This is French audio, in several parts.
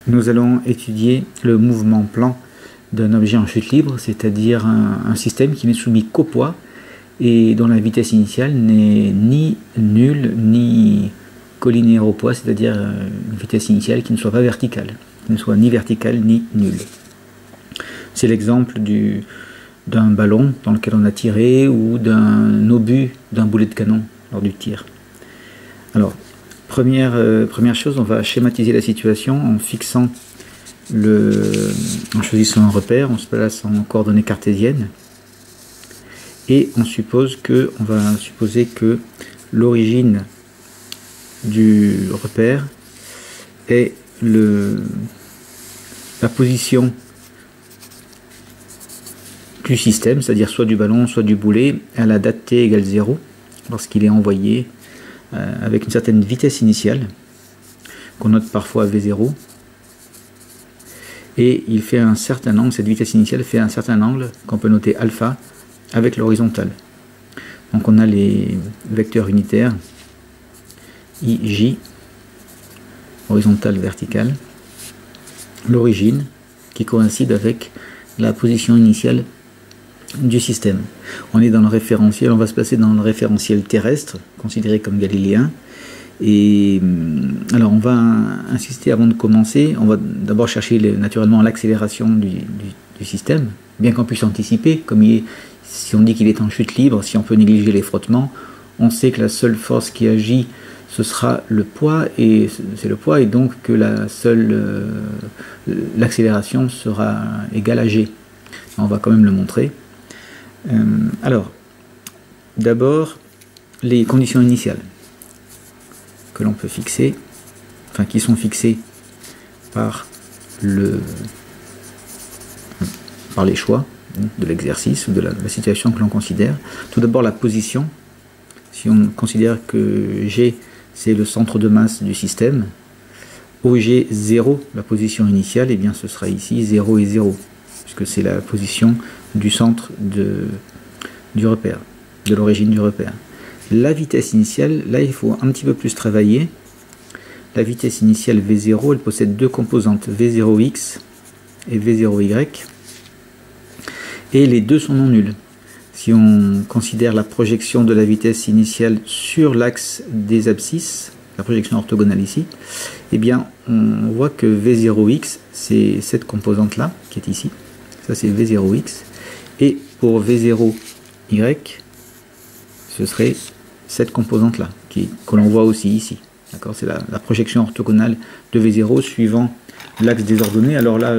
nous allons étudier le mouvement plan d'un objet en chute libre, c'est-à-dire un système qui n'est soumis qu'au poids et dont la vitesse initiale n'est ni nulle ni collinéaire au poids, c'est-à-dire une vitesse initiale qui ne soit pas verticale, qui ne soit ni verticale ni nulle. C'est l'exemple d'un ballon dans lequel on a tiré ou d'un obus d'un boulet de canon lors du tir. Alors, première chose, on va schématiser la situation en fixant en choisissant un repère, on se place en coordonnées cartésiennes et on va supposer que l'origine du repère est la position du système, c'est-à-dire soit du ballon, soit du boulet, à la date t égale 0, lorsqu'il est envoyé avec une certaine vitesse initiale, qu'on note parfois V0, et il fait un certain angle, cette vitesse initiale fait un certain angle, qu'on peut noter alpha, avec l'horizontale. Donc on a les vecteurs unitaires, I, J, horizontale, verticale, l'origine, qui coïncide avec la position initiale du système. On est dans le référentiel, on va se placer dans le référentiel terrestre, considéré comme galiléen. Et alors on va insister avant de commencer, on va d'abord chercher naturellement l'accélération du système, bien qu'on puisse anticiper, si on dit qu'il est en chute libre, si on peut négliger les frottements, on sait que la seule force qui agit, ce sera le poids, et c'est le poids, et donc que l'accélération sera égale à G. On va quand même le montrer. Alors, d'abord, les conditions initiales que l'on peut fixer, enfin qui sont fixées par les choix de l'exercice ou de la situation que l'on considère. Tout d'abord la position. Si on considère que G c'est le centre de masse du système, OG 0, la position initiale, et bien ce sera ici 0 et 0, puisque c'est la position du centre du repère, de l'origine du repère. La vitesse initiale, là il faut un petit peu plus travailler. La vitesse initiale V0, elle possède deux composantes, V0x et V0y, et les deux sont non nuls. Si on considère la projection de la vitesse initiale sur l'axe des abscisses, la projection orthogonale ici, eh bien on voit que V0x, c'est cette composante-là, qui est ici, ça c'est V0x, et pour V0y, ce serait cette composante-là, que l'on voit aussi ici. D'accord, c'est la projection orthogonale de V0 suivant l'axe des ordonnées. Alors là,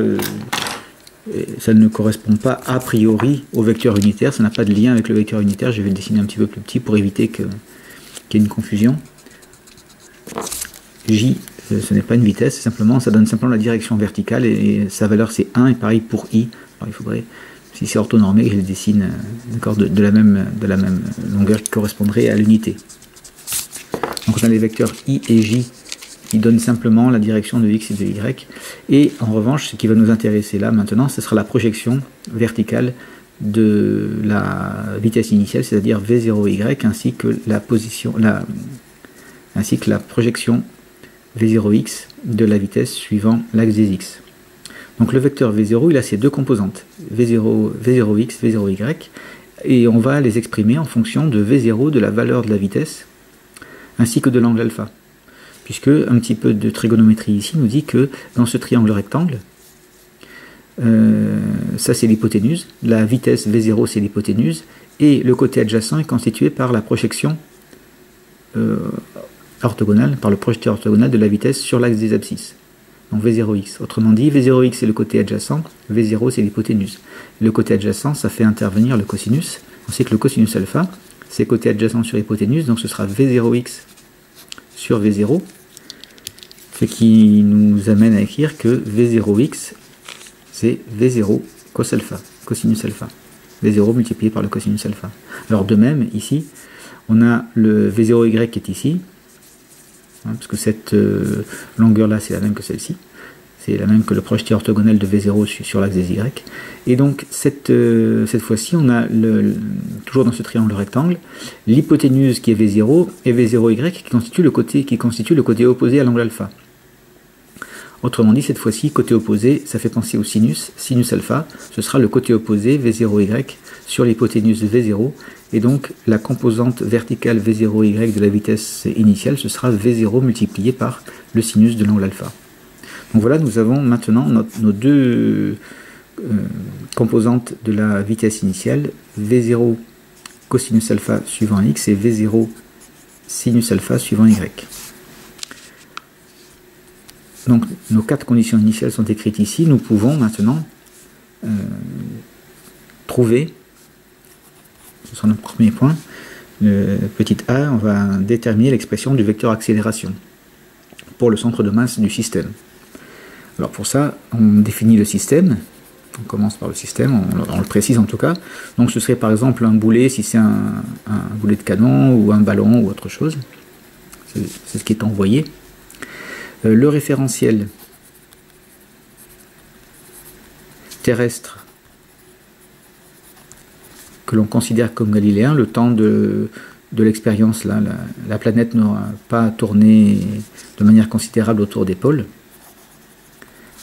ça ne correspond pas a priori au vecteur unitaire, ça n'a pas de lien avec le vecteur unitaire. Je vais le dessiner un petit peu plus petit pour éviter qu'il y ait une confusion. J, ce n'est pas une vitesse, ça donne simplement la direction verticale et sa valeur c'est 1, et pareil pour I. Alors il faudrait, si c'est orthonormé, je le dessine de la même longueur qui correspondrait à l'unité. Donc on a les vecteurs I et J qui donnent simplement la direction de X et de Y. Et en revanche, ce qui va nous intéresser là maintenant, ce sera la projection verticale de la vitesse initiale, c'est-à-dire V0Y, ainsi que la projection V0x de la vitesse suivant l'axe des X. Donc le vecteur V0, il a ces deux composantes, V0x, V0y, et on va les exprimer en fonction de V0, de la valeur de la vitesse, ainsi que de l'angle alpha. Puisque un petit peu de trigonométrie ici nous dit que dans ce triangle rectangle, ça c'est l'hypoténuse, la vitesse V0 c'est l'hypoténuse, et le côté adjacent est constitué par la projection orthogonale, par le projeteur orthogonal de la vitesse sur l'axe des abscisses. Donc V0x. Autrement dit, V0x c'est le côté adjacent, V0 c'est l'hypoténuse. Le côté adjacent, ça fait intervenir le cosinus. On sait que le cosinus alpha, c'est côté adjacent sur hypoténuse, donc ce sera V0x sur V0, ce qui nous amène à écrire que V0x, c'est V0 cos alpha, cosinus alpha. V0 multiplié par le cosinus alpha. Alors de même, ici, on a le V0y qui est ici, parce que cette longueur-là, c'est la même que celle-ci. C'est la même que le projeté orthogonal de V0 sur l'axe des Y. Et donc, cette fois-ci, on a, toujours dans ce triangle rectangle, l'hypoténuse qui est V0 et V0Y qui constitue le côté opposé à l'angle alpha. Autrement dit, cette fois-ci, côté opposé, ça fait penser au sinus, sinus alpha, ce sera le côté opposé, V0Y, sur l'hypoténuse V0, et donc la composante verticale V0Y de la vitesse initiale, ce sera V0 multiplié par le sinus de l'angle alpha. Donc voilà, nous avons maintenant nos deux composantes de la vitesse initiale, V0 cosinus alpha suivant x et V0 sinus alpha suivant y. Donc nos quatre conditions initiales sont écrites ici. Nous pouvons maintenant trouver, ce sera notre premier point, le petit a, on va déterminer l'expression du vecteur accélération pour le centre de masse du système. Alors pour ça, on définit le système, on commence par le système, on le précise en tout cas. Donc ce serait par exemple un boulet, si c'est un boulet de canon ou un ballon ou autre chose. C'est ce qui est envoyé. Le référentiel terrestre que l'on considère comme galiléen, le temps de l'expérience, là, la planète n'aura pas tourné de manière considérable autour des pôles,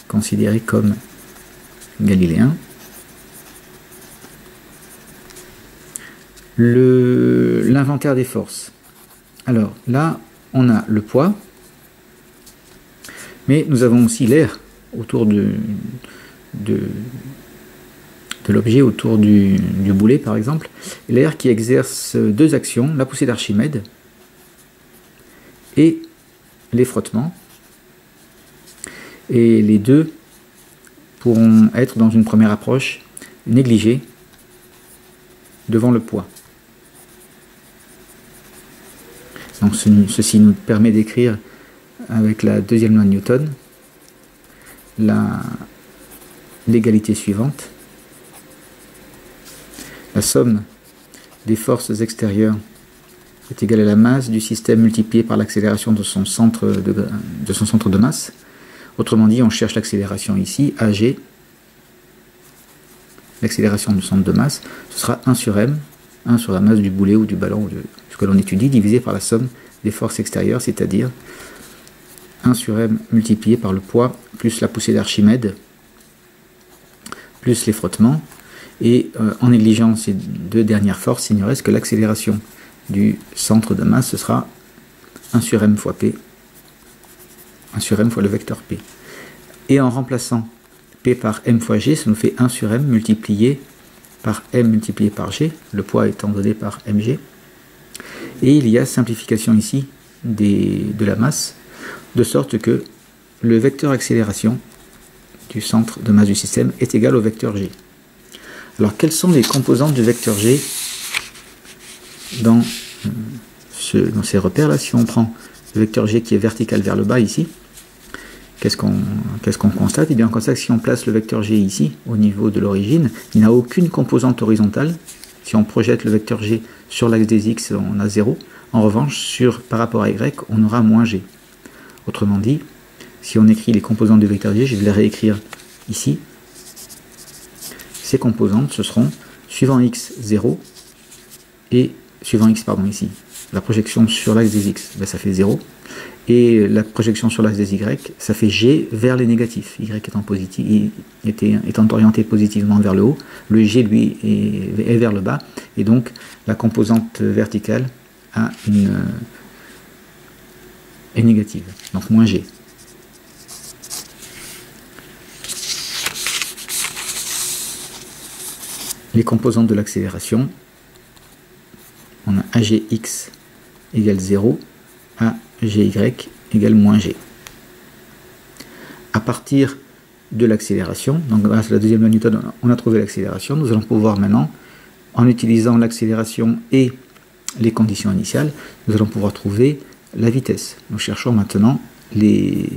considéré comme galiléen. L'inventaire des forces. Alors là, on a le poids, mais nous avons aussi l'air autour de l'objet, autour du boulet par exemple. L'air qui exerce deux actions, la poussée d'Archimède et les frottements. Et les deux pourront être dans une première approche négligés devant le poids. Donc ceci nous permet d'écrire avec la deuxième loi de Newton l'égalité suivante. La somme des forces extérieures est égale à la masse du système multiplié par l'accélération de son centre de masse. Autrement dit, on cherche l'accélération ici, AG, l'accélération du centre de masse, ce sera 1 sur M, 1 sur la masse du boulet ou du ballon, ou de ce que l'on étudie, divisé par la somme des forces extérieures, c'est-à-dire 1 sur M multiplié par le poids, plus la poussée d'Archimède, plus les frottements, et en négligeant ces deux dernières forces, il ne reste que l'accélération du centre de masse, ce sera 1 sur M fois P, 1 sur M fois le vecteur P. Et en remplaçant P par M fois G, ça nous fait 1 sur M multiplié par M multiplié par G, le poids étant donné par Mg. Et il y a simplification ici de la masse, de sorte que le vecteur accélération du centre de masse du système est égal au vecteur G. Alors quelles sont les composantes du vecteur G dans ces repères-là? Si on prend le vecteur G qui est vertical vers le bas ici, qu'est-ce qu'on constate? Eh bien on constate que si on place le vecteur G ici, au niveau de l'origine, il n'a aucune composante horizontale. Si on projette le vecteur G sur l'axe des X, on a 0. En revanche, par rapport à Y, on aura moins G. Autrement dit, si on écrit les composantes du vecteur G, je vais les réécrire ici. Ces composantes, ce seront suivant X, 0, et suivant X, pardon, ici. La projection sur l'axe des X, ben, ça fait 0. Et la projection sur l'axe des Y, ça fait G vers les négatifs. Y étant positif, étant orienté positivement vers le haut, le G, lui, est vers le bas. Et donc, la composante verticale est négative. Donc, moins G. Les composantes de l'accélération, on a AGX égale 0, AGY égale moins G. À partir de l'accélération, donc grâce à la deuxième loi de Newton, on a trouvé l'accélération. Nous allons pouvoir maintenant, en utilisant l'accélération et les conditions initiales, nous allons pouvoir trouver la vitesse. Nous cherchons maintenant les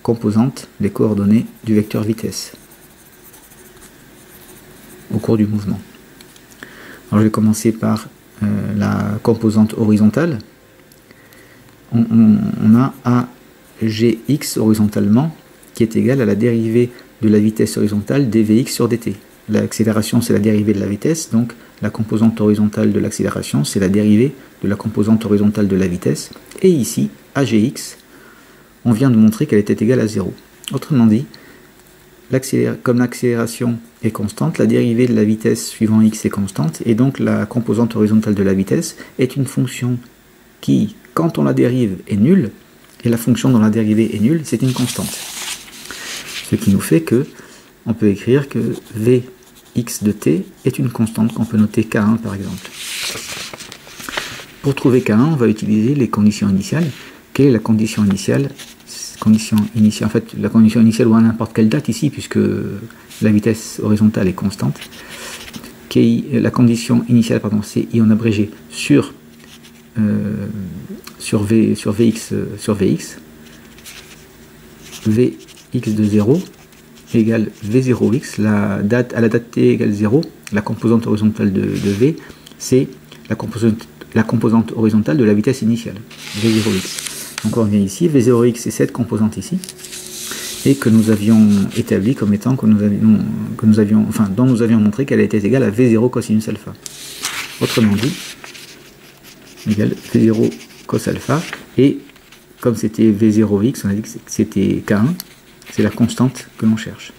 composantes, les coordonnées du vecteur vitesse au cours du mouvement. Alors je vais commencer par la composante horizontale. On a AGX horizontalement qui est égal à la dérivée de la vitesse horizontale dvx sur dt. L'accélération c'est la dérivée de la vitesse, donc la composante horizontale de l'accélération c'est la dérivée de la composante horizontale de la vitesse. Et ici, AGX, on vient de montrer qu'elle était égale à 0. Autrement dit, comme l'accélération est constante, la dérivée de la vitesse suivant x est constante, et donc la composante horizontale de la vitesse est une fonction qui, quand on la dérive, est nulle, et la fonction dont la dérivée est nulle, c'est une constante. Ce qui nous fait que on peut écrire que Vx de t est une constante qu'on peut noter K1 par exemple. Pour trouver K1, on va utiliser les conditions initiales. Quelle est la condition initiale? En fait, la condition initiale ou à n'importe quelle date ici, puisque la vitesse horizontale est constante. La condition initiale, pardon, c'est I en abrégé sur Vx, Vx de 0 égale V0x, à la date t égale 0, la composante horizontale de V, c'est la composante horizontale de la vitesse initiale, V0x. Donc on revient ici, V0x c'est cette composante ici, et que nous avions établi comme étant, dont nous avions montré qu'elle était égale à V0 cosinus alpha. Autrement dit, égale V0 cos alpha, et comme c'était V0x, on a dit que c'était K1, c'est la constante que l'on cherche.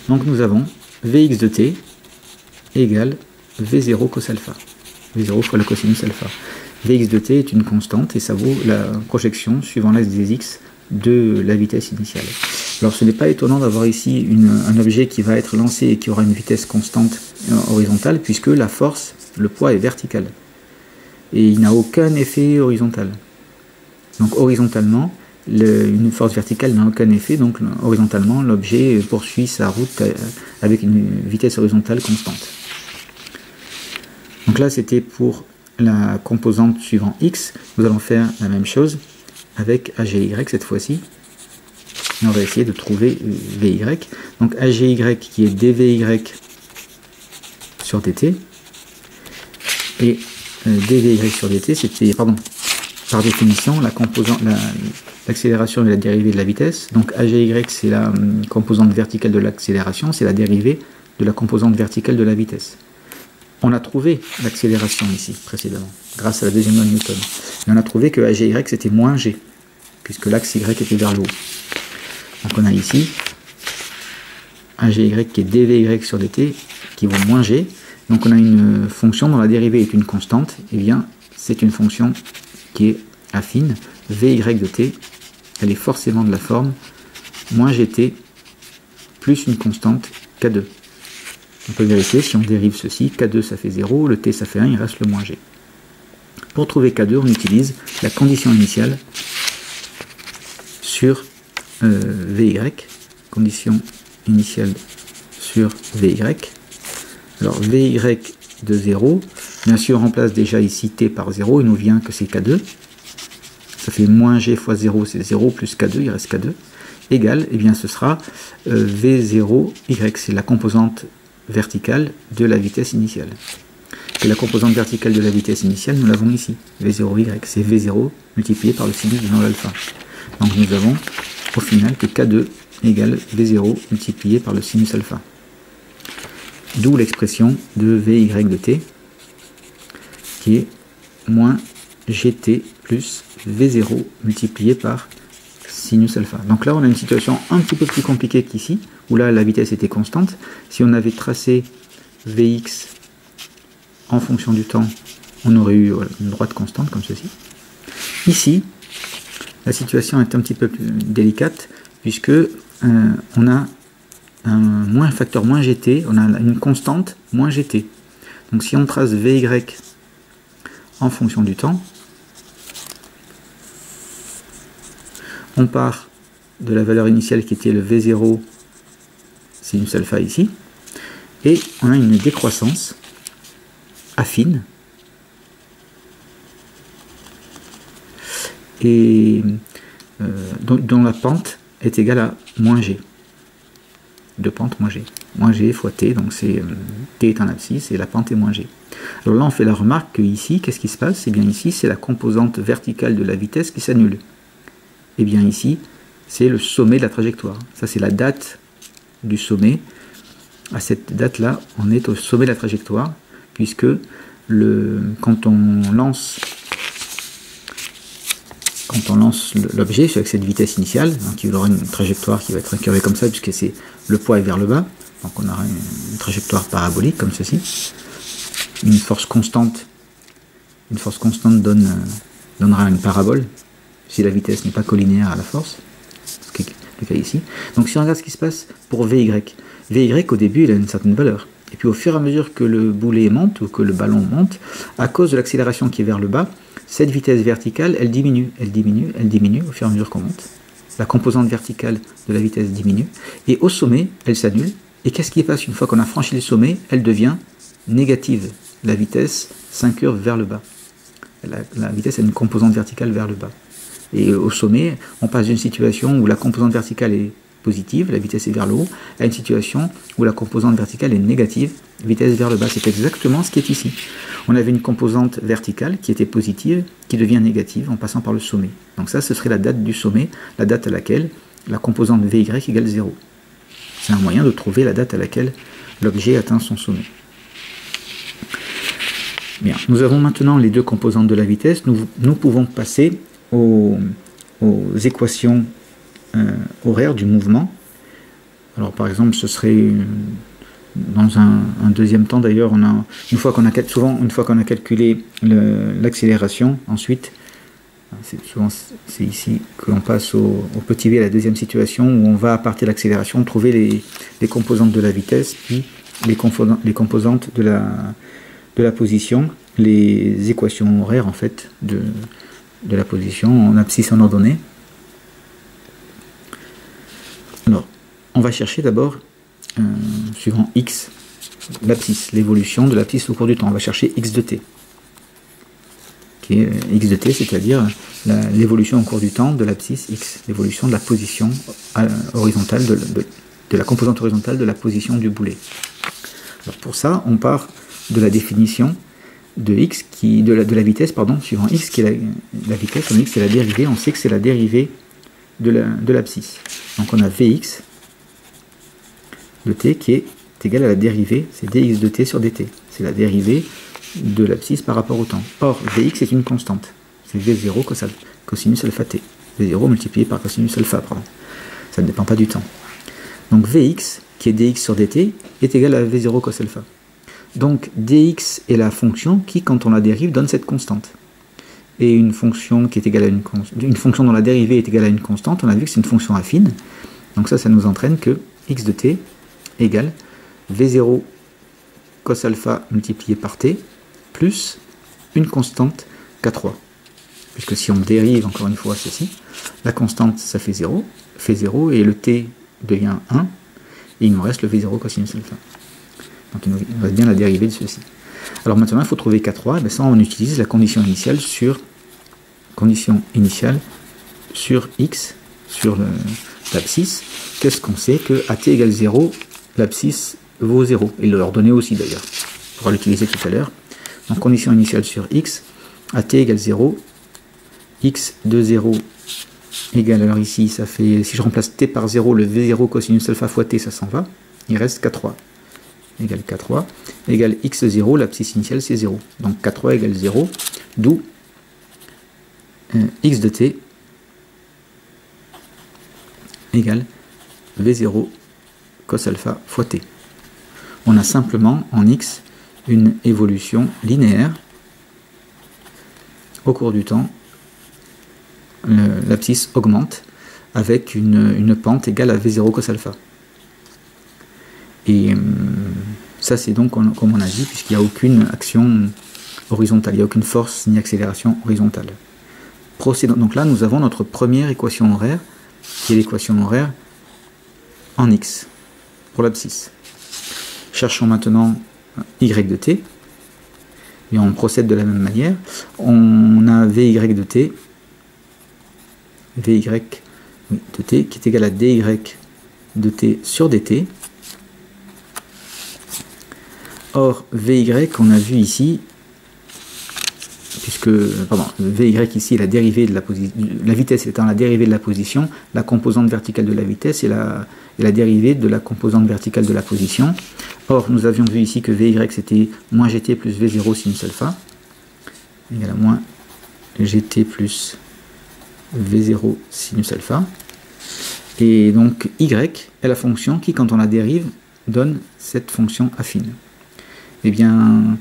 Donc nous avons Vx de t égale V0 cos alpha, V0 fois le cosinus alpha. Vx de t est une constante et ça vaut la projection suivant l'axe des x de la vitesse initiale. Alors ce n'est pas étonnant d'avoir ici un objet qui va être lancé et qui aura une vitesse constante horizontale, puisque la force, le poids est vertical. Et il n'a aucun effet horizontal. Donc horizontalement, une force verticale n'a aucun effet, donc horizontalement, l'objet poursuit sa route avec une vitesse horizontale constante. Donc là, c'était pour la composante suivant x. Nous allons faire la même chose avec AGY cette fois-ci. On va essayer de trouver VY. Donc AGY qui est dVY sur dt. Et dVY sur dt, c'était, par définition, l'accélération et la dérivée de la vitesse. Donc AGY, c'est la composante verticale de l'accélération, c'est la dérivée de la composante verticale de la vitesse. On a trouvé l'accélération ici, précédemment, grâce à la deuxième loi de Newton. Et on a trouvé que AGY, c'était moins g, puisque l'axe y était vers le haut. Donc on a ici AGY qui est dVY sur dt, qui vaut moins g. Donc on a une fonction dont la dérivée est une constante. Et bien, c'est une fonction qui est affine. Vy de t, elle est forcément de la forme moins gt plus une constante k2. On peut vérifier si on dérive ceci, K2 ça fait 0, le T ça fait 1, il reste le moins G. Pour trouver K2, on utilise la condition initiale sur VY, condition initiale sur VY. Alors VY de 0, bien sûr on remplace déjà ici T par 0, il nous vient que c'est K2. Ça fait moins G fois 0, c'est 0 plus K2, il reste K2, égale, eh bien ce sera V0Y, c'est la composante verticale de la vitesse initiale. Et la composante verticale de la vitesse initiale, nous l'avons ici, V0Y, c'est V0 multiplié par le sinus de l'alpha. Donc nous avons au final que K2 égale V0 multiplié par le sinus alpha. D'où l'expression de Vy de t, qui est moins Gt plus V0 multiplié par sinus alpha. Donc là on a une situation un petit peu plus compliquée qu'ici, où là la vitesse était constante. Si on avait tracé Vx en fonction du temps, on aurait eu une droite constante comme ceci. Ici, la situation est un petit peu plus délicate, puisque on a un facteur moins gt, on a une constante moins gt. Donc si on trace Vy en fonction du temps, on part de la valeur initiale qui était le V0 sinus alpha ici, et on a une décroissance affine, et dont la pente est égale à moins g, de pente moins g. Moins g fois t, donc c'est t est un abscisse et la pente est moins g. Alors là on fait la remarque que ici, qu'est-ce qui se passe? Et bien ici c'est la composante verticale de la vitesse qui s'annule. Et bien ici c'est le sommet de la trajectoire. Ça c'est la date du sommet. À cette date là on est au sommet de la trajectoire, puisque quand on lance quand on lance l'objet avec cette vitesse initiale, donc il aura une trajectoire qui va être incurvée comme ça, puisque c'est le poids est vers le bas, donc on aura une trajectoire parabolique comme ceci. Une force constante donnera une parabole, si la vitesse n'est pas collinéaire à la force, ce qui est le cas ici. Donc si on regarde ce qui se passe pour Vy, Vy au début il a une certaine valeur, et puis au fur et à mesure que le boulet monte, ou que le ballon monte, à cause de l'accélération qui est vers le bas, cette vitesse verticale, elle diminue au fur et à mesure qu'on monte. La composante verticale de la vitesse diminue, et au sommet, elle s'annule, et qu'est-ce qui passe une fois qu'on a franchi le sommet? Elle devient négative. La vitesse s'incurve vers le bas. La vitesse a une composante verticale vers le bas. Et au sommet, on passe d'une situation où la composante verticale est positive, la vitesse est vers le haut, à une situation où la composante verticale est négative, vitesse vers le bas. C'est exactement ce qui est ici. On avait une composante verticale qui était positive, qui devient négative en passant par le sommet. Donc ça, ce serait la date du sommet, la date à laquelle la composante Vy égale 0. C'est un moyen de trouver la date à laquelle l'objet atteint son sommet. Bien, nous avons maintenant les deux composantes de la vitesse. Nous pouvons passer aux équations horaires du mouvement. Alors par exemple, ce serait dans un deuxième temps d'ailleurs, une fois qu'on a calculé l'accélération, ensuite, c'est ici que l'on passe au petit v, à la deuxième situation, où on va à partir de l'accélération trouver les composantes de la vitesse, puis les composantes de la position, les équations horaires en fait de la position en abscisse en ordonnée. Alors, on va chercher d'abord, suivant x, l'abscisse, l'évolution de l'abscisse au cours du temps. On va chercher x de t, qui est x de t, c'est-à-dire l'évolution au cours du temps de l'abscisse x, l'évolution de la position horizontale, de la composante horizontale de la position du boulet. Alors pour ça, on part de la définition de x, de la vitesse, pardon, suivant x, qui est la vitesse, en x c'est la dérivée, on sait que c'est la dérivée de l'abscisse. Donc on a Vx de t qui est égal à la dérivée, c'est dx de t sur dt. C'est la dérivée de l'abscisse par rapport au temps. Or, Vx est une constante. C'est V0 cosinus alpha t. V0 multiplié par cosinus alpha, pardon. Ça ne dépend pas du temps. Donc Vx, qui est dx sur dt, est égal à V0 cos alpha. Donc dx est la fonction qui, quand on la dérive, donne cette constante. Et une fonction qui est égale à une fonction dont la dérivée est égale à une constante, on a vu que c'est une fonction affine. Donc ça nous entraîne que x de t égale v0 cos alpha multiplié par t plus une constante k3. Puisque si on dérive encore une fois ceci, la constante ça fait 0 et le t devient 1 et il nous reste le v0 cosinus alpha. Donc il nous reste bien la dérivée de ceci. Alors maintenant il faut trouver k3, et bien ça on utilise la condition initiale sur x, sur l'abscisse. Qu'est-ce qu'on sait? Que à t égale 0, l'abscisse vaut 0. Et l'ordonnée aussi d'ailleurs. On pourra l'utiliser tout à l'heure. Donc condition initiale sur x, à t égale 0, x de 0 égale, alors ici ça fait, si je remplace t par 0, le v0 cosinus alpha fois t ça s'en va, il reste k3. Égale k3, égale x0, l'abscisse initiale c'est 0. Donc k3 égale 0, d'où x de t égale v0 cos alpha fois t. On a simplement en x une évolution linéaire au cours du temps. L'abscisse augmente avec une pente égale à v0 cos alpha. Et ça c'est donc comme on a dit, puisqu'il n'y a aucune action horizontale, il n'y a aucune force ni accélération horizontale. Procédons. Donc là nous avons notre première équation horaire, qui est l'équation horaire en x, pour l'abscisse. Cherchons maintenant y de t, et on procède de la même manière. On a vy de t, qui est égal à dy de t sur dt. Or, Vy, on a vu ici, puisque, Vy ici est la dérivée de la vitesse étant la dérivée de la position, la composante verticale de la vitesse est la dérivée de la composante verticale de la position. Or, nous avions vu ici que Vy c'était moins gt plus V0 sinus alpha, égal à moins gt plus V0 sinus alpha. Et donc y est la fonction qui, quand on la dérive, donne cette fonction affine. Eh bien,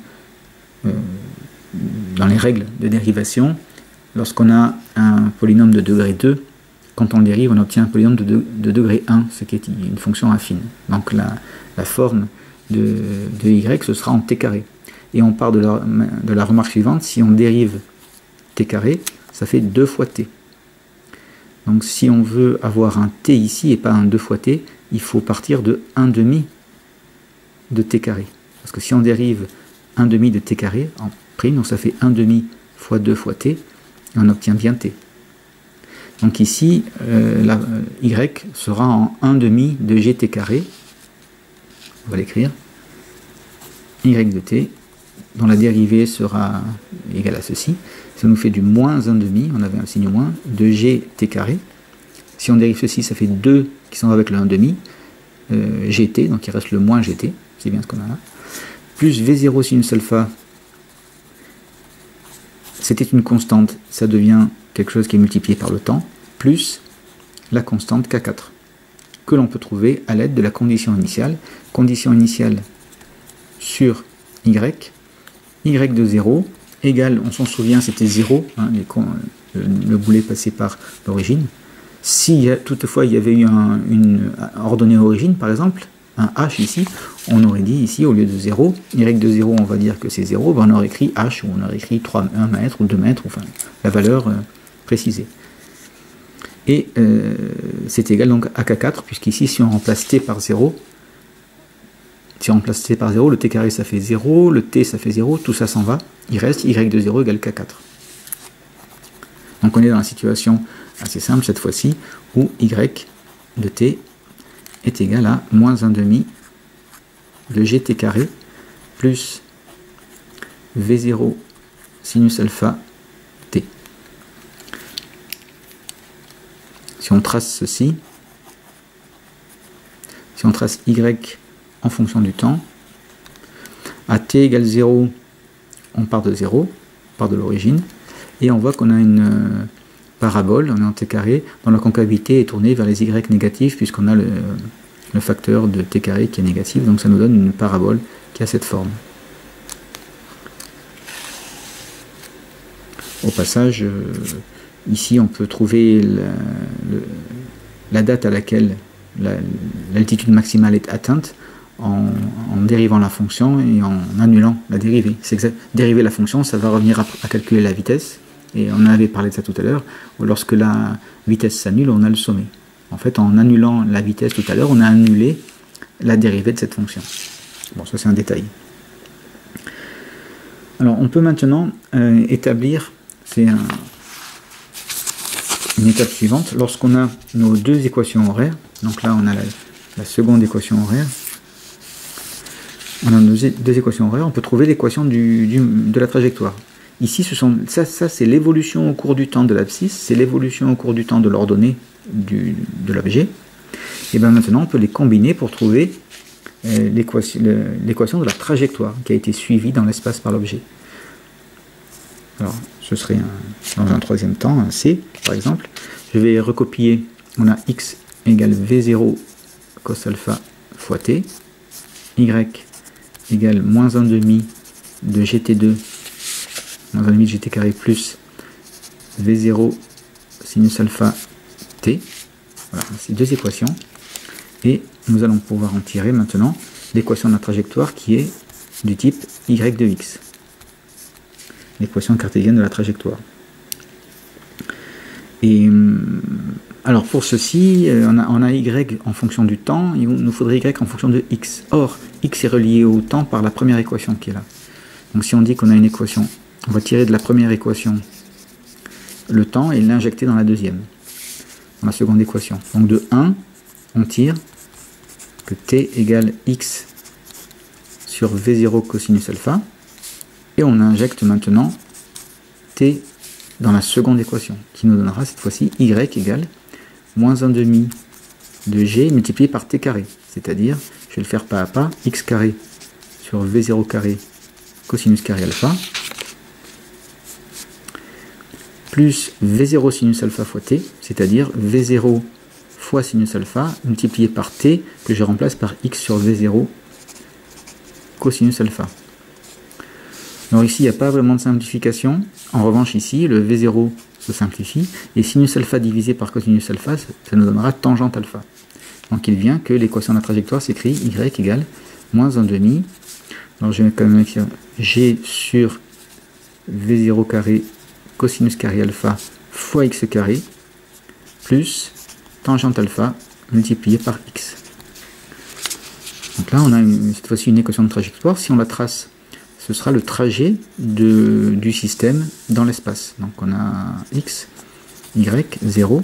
dans les règles de dérivation, lorsqu'on a un polynôme de degré 2, quand on le dérive, on obtient un polynôme de degré 1, ce qui est une fonction affine. Donc la forme de y, ce sera en t carré. Et on part de la remarque suivante, si on dérive t carré, ça fait 2 fois t. Donc si on veut avoir un t ici et pas un 2 fois t, il faut partir de 1 demi de t carré. Parce que si on dérive 1 demi de t carré en prime, donc ça fait 1 demi fois 2 fois t, et on obtient bien t. Donc ici, y sera en 1 demi de gt carré. On va l'écrire. Y de t, dont la dérivée sera égale à ceci. Ça nous fait du moins 1 demi, on avait un signe moins, de gt carré. Si on dérive ceci, ça fait 2 qui s'en va avec le 1 demi, gt, donc il reste le moins gt, c'est bien ce qu'on a là. Plus v0 sinus alpha, c'était une constante, ça devient quelque chose qui est multiplié par le temps, plus la constante K4, que l'on peut trouver à l'aide de la condition initiale. Condition initiale sur y de 0, égale, on s'en souvient, c'était 0, hein, le boulet passé par l'origine. Si toutefois il y avait eu une ordonnée origine, par exemple, un h ici, on aurait dit ici, au lieu de 0, y de 0, on va dire que c'est 0, ben on aurait écrit h, ou on aurait écrit 1 mètre ou 2 mètres, enfin, la valeur précisée. Et c'est égal donc à K4, puisqu'ici, si on remplace t par 0, le t carré ça fait 0, le t ça fait 0, tout ça s'en va, il reste y de 0 égale K4. Donc on est dans la situation assez simple cette fois-ci, où y de t est égal à moins 1 demi de gt carré plus v0 sinus alpha t. Si on trace ceci, si on trace y en fonction du temps, à t égale 0, on part de 0, on part de l'origine, et on voit qu'on a une parabole, on est en t carré, dont la concavité est tournée vers les y négatifs, puisqu'on a le facteur de t carré qui est négatif, donc ça nous donne une parabole qui a cette forme. Au passage, ici on peut trouver la date à laquelle l'altitude maximale est atteinte en dérivant la fonction et en annulant la dérivée. Dériver la fonction, ça va revenir à calculer la vitesse, et on avait parlé de ça tout à l'heure, lorsque la vitesse s'annule, on a le sommet. En fait, en annulant la vitesse tout à l'heure, on a annulé la dérivée de cette fonction. Bon, ça c'est un détail. Alors, on peut maintenant établir, c'est une étape suivante, lorsqu'on a nos deux équations horaires, donc là on a la seconde équation horaire, on a nos deux équations horaires, on peut trouver l'équation de la trajectoire. Ici, ça c'est l'évolution au cours du temps de l'abscisse, c'est l'évolution au cours du temps de l'ordonnée de l'objet. Et bien maintenant, on peut les combiner pour trouver l'équation de la trajectoire qui a été suivie dans l'espace par l'objet. Alors, ce serait dans un troisième temps, un C, par exemple. Je vais recopier, on a x égale v0 cos alpha fois t, y égale moins 1 demi de gt2, moins 1 demi de gt carré plus v0 sinus alpha t. Voilà, ces deux équations. Et nous allons pouvoir en tirer maintenant l'équation de la trajectoire qui est du type y de x. L'équation cartésienne de la trajectoire. Et alors pour ceci, on a y en fonction du temps, il nous faudrait y en fonction de x. Or, x est relié au temps par la première équation qui est là. Donc si on dit qu'on a une équation, on va tirer de la première équation le temps et l'injecter dans la deuxième, dans la seconde équation. Donc de 1, on tire que t égale x sur v0 cosinus alpha, et on injecte maintenant t dans la seconde équation, qui nous donnera cette fois-ci y égale moins 1 demi de g multiplié par t carré, c'est-à-dire, je vais le faire pas à pas, x carré sur v0 carré cosinus carré alpha, plus V0 sinus alpha fois t, c'est-à-dire V0 fois sinus alpha multiplié par t que je remplace par x sur V0 cosinus alpha. Alors ici, il n'y a pas vraiment de simplification. En revanche, ici, le V0 se simplifie. Et sinus alpha divisé par cosinus alpha, ça nous donnera tangente alpha. Donc il vient que l'équation de la trajectoire s'écrit y égale moins 1 demi. Alors je vais quand même écrire g sur V0 carré cosinus carré alpha fois x carré plus tangente alpha multiplié par x. Donc là, on a cette fois-ci une équation de trajectoire. Si on la trace, ce sera le trajet du système dans l'espace. Donc on a x, y, 0.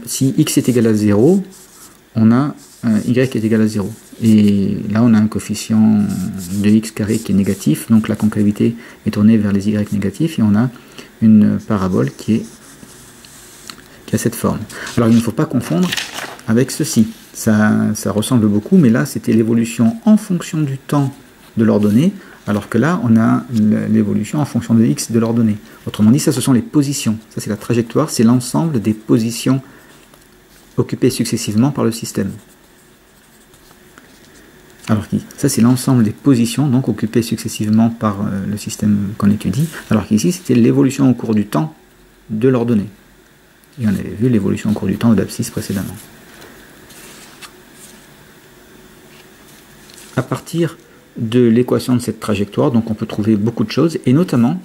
Si x est égal à 0, on a y est égal à 0. Et là, on a un coefficient de x carré qui est négatif. Donc la concavité est tournée vers les y négatifs. Et on a une parabole qui a cette forme. Alors il ne faut pas confondre avec ceci. Ça ressemble beaucoup, mais là, c'était l'évolution en fonction du temps de l'ordonnée, alors que là, on a l'évolution en fonction de x de l'ordonnée. Autrement dit, ça, ce sont les positions. Ça, c'est la trajectoire, c'est l'ensemble des positions occupées successivement par le système. Alors ça, c'est l'ensemble des positions donc occupées successivement par le système qu'on étudie, alors qu'ici, c'était l'évolution au cours du temps de l'ordonnée. Et on avait vu l'évolution au cours du temps de l'abscisse précédemment. À partir de l'équation de cette trajectoire, donc on peut trouver beaucoup de choses, et notamment,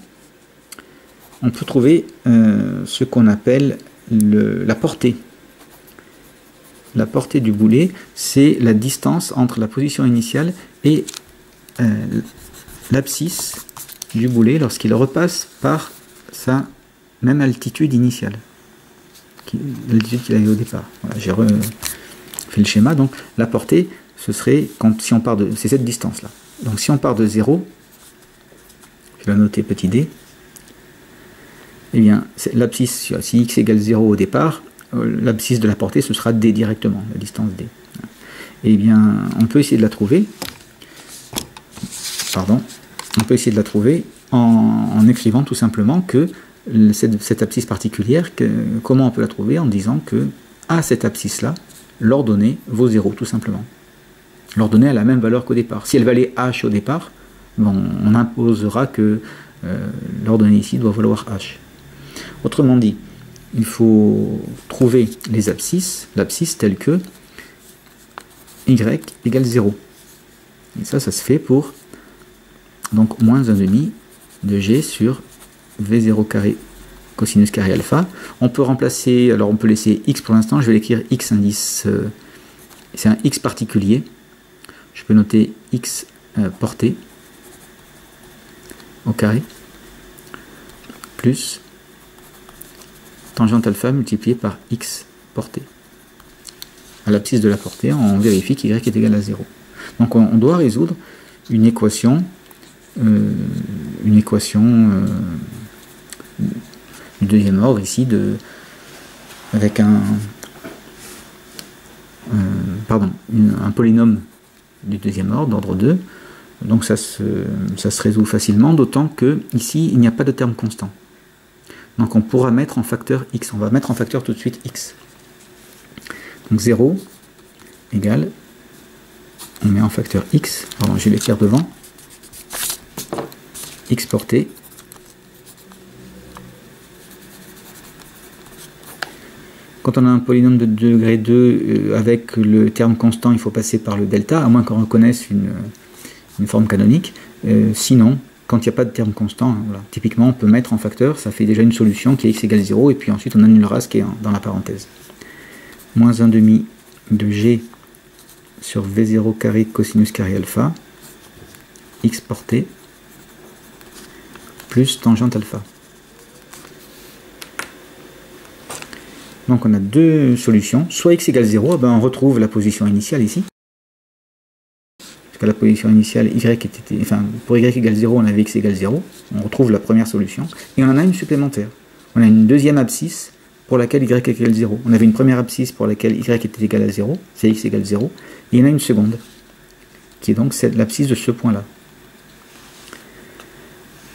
on peut trouver ce qu'on appelle la portée. La portée du boulet, c'est la distance entre la position initiale et l'abscisse du boulet lorsqu'il repasse par sa même altitude initiale, l'altitude qu'il avait au départ. Voilà, j'ai refait le schéma. Donc la portée, ce serait si on part de, c'est cette distance-là. Donc si on part de 0, je vais la noter petit d, eh bien l'abscisse, si x égale 0 au départ, l'abscisse de la portée, ce sera d directement, la distance d. Eh bien, on peut essayer de la trouver. Pardon. On peut essayer de la trouver en écrivant tout simplement que cette abscisse particulière, comment on peut la trouver en disant que à cette abscisse-là, l'ordonnée vaut 0, tout simplement. L'ordonnée a la même valeur qu'au départ. Si elle valait h au départ, bon, on imposera que l'ordonnée ici doit valoir h. Autrement dit, il faut trouver les abscisses, l'abscisse telle que y égale 0. Et ça se fait pour donc moins 1 demi de g sur v0 carré cosinus carré alpha. On peut remplacer, alors on peut laisser x pour l'instant, je vais l'écrire x indice, c'est un x particulier. Je peux noter x portée au carré plus tangente alpha multiplié par x portée. À l'abscisse de la portée, on vérifie qu'y est égal à 0. Donc on doit résoudre une équation du deuxième ordre ici avec un polynôme du deuxième ordre, d'ordre 2. Donc ça se résout facilement, d'autant que ici il n'y a pas de terme constant. Donc on pourra mettre en facteur x. On va mettre en facteur tout de suite x. Donc 0 égale, on met en facteur x, pardon, je vais l'écrire devant, x portée quand on a un polynôme de degré 2 avec le terme constant, il faut passer par le delta, à moins qu'on reconnaisse une forme canonique. Sinon, quand il n'y a pas de terme constant, hein, voilà. Typiquement on peut mettre en facteur, ça fait déjà une solution qui est x égale 0, et puis ensuite on annulera ce qui est dans la parenthèse. Moins 1 demi de g sur v0 carré cosinus carré alpha, x portée, plus tangente alpha. Donc on a deux solutions, soit x égale 0, ben on retrouve la position initiale ici. Parce que la position initiale, pour y égale 0, on avait x égale 0, on retrouve la première solution, et on en a une supplémentaire. On a une deuxième abscisse pour laquelle y égale 0. On avait une première abscisse pour laquelle y était égal à 0, c'est x égale 0, et il y en a une seconde, qui est donc l'abscisse de ce point-là.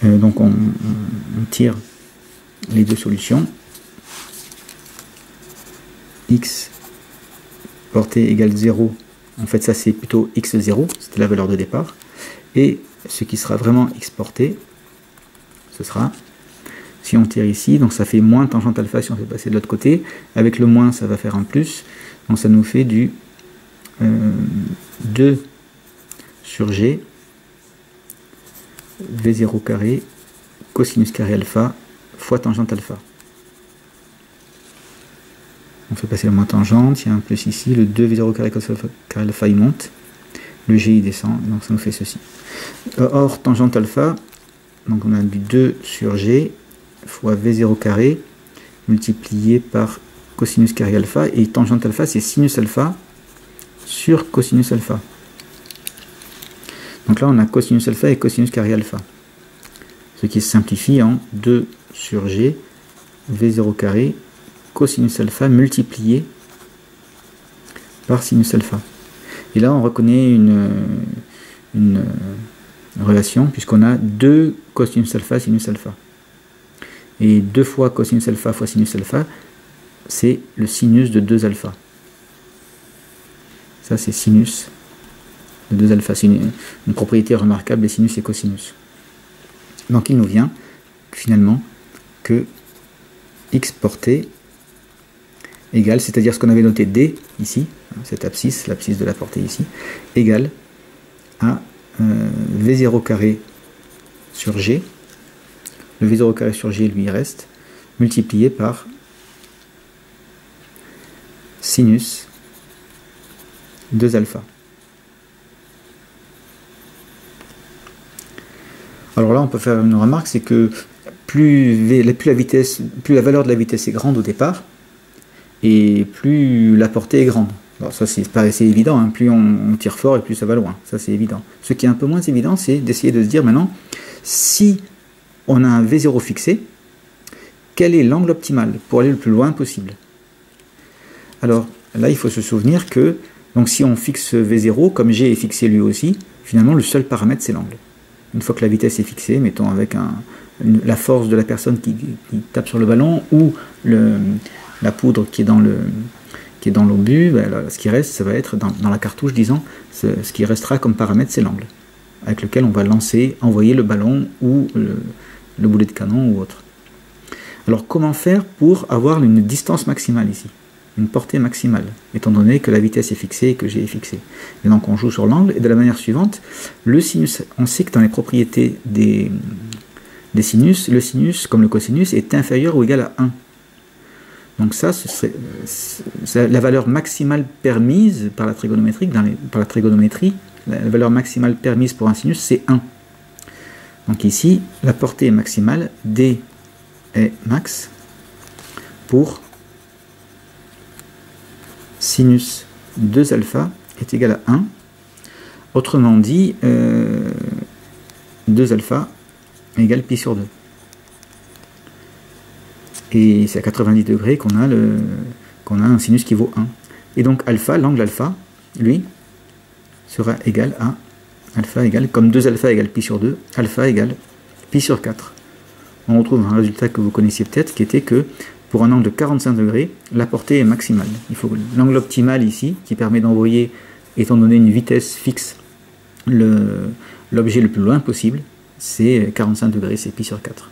Donc on tire les deux solutions. X portée égale 0. En fait, ça c'est plutôt x0, c'était la valeur de départ. Et ce qui sera vraiment x portée, ce sera, si on tire ici, donc ça fait moins tangente alpha si on fait passer de l'autre côté. Avec le moins, ça va faire un plus. Donc ça nous fait du 2 sur g, v0 carré, cosinus carré alpha, fois tangente alpha. On fait passer le moins tangente, il y a un plus ici, le 2v0 carré cos carré alpha il monte, le g il descend, donc ça nous fait ceci. Or, tangente alpha, donc on a du 2 sur g fois v0 carré multiplié par cosinus carré alpha, et tangente alpha c'est sinus alpha sur cosinus alpha. Donc là on a cosinus alpha et cosinus carré alpha, ce qui se simplifie en 2 sur g v0 carré cosinus alpha multiplié par sinus alpha. Et là on reconnaît une relation puisqu'on a 2 cosinus alpha sinus alpha. Et 2 fois cosinus alpha fois sinus alpha, c'est le sinus de 2 alpha. Ça c'est sinus de 2 alpha. C'est une propriété remarquable des sinus et cosinus. Donc il nous vient finalement que x portée égale, c'est-à-dire ce qu'on avait noté D ici, cette abscisse, l'abscisse de la portée ici, égale à V0 carré sur G. Le V0 carré sur G, lui, il reste, multiplié par sinus 2 alpha. Alors là, on peut faire une remarque, c'est que plus la valeur de la vitesse est grande au départ, et plus la portée est grande. Alors ça, paraissait évident, hein. Plus on tire fort et plus ça va loin, ça c'est évident. Ce qui est un peu moins évident, c'est d'essayer de se dire maintenant, si on a un V0 fixé, quel est l'angle optimal pour aller le plus loin possible? Alors là, il faut se souvenir que, donc si on fixe V0, comme G est fixé lui aussi, finalement le seul paramètre c'est l'angle. Une fois que la vitesse est fixée, mettons avec la force de la personne qui tape sur le ballon, ou la poudre qui est dans l'obus, ben, ce qui reste, ça va être dans la cartouche, disons, ce qui restera comme paramètre, c'est l'angle, avec lequel on va envoyer le ballon ou le boulet de canon ou autre. Alors comment faire pour avoir une distance maximale ici, une portée maximale, étant donné que la vitesse est fixée et que G est fixé? Et donc on joue sur l'angle, et de la manière suivante, le sinus, on sait que dans les propriétés des sinus, le sinus, comme le cosinus, est inférieur ou égal à 1. Donc ça, c'est la valeur maximale permise par la trigonométrie. La valeur maximale permise pour un sinus, c'est 1. Donc ici, la portée maximale, D est max, pour sinus 2 alpha est égal à 1. Autrement dit, 2 alpha égale pi sur 2. Et c'est à 90 degrés qu'on a un sinus qui vaut 1. Et donc alpha, l'angle alpha, lui, sera égal à alpha égale, comme 2 alpha égale pi sur 2, alpha égale pi sur 4. On retrouve un résultat que vous connaissiez peut-être, qui était que pour un angle de 45 degrés, la portée est maximale. Il faut l'angle optimal ici, qui permet d'envoyer, étant donné une vitesse fixe, l'objet le plus loin possible, c'est 45 degrés, c'est pi sur 4.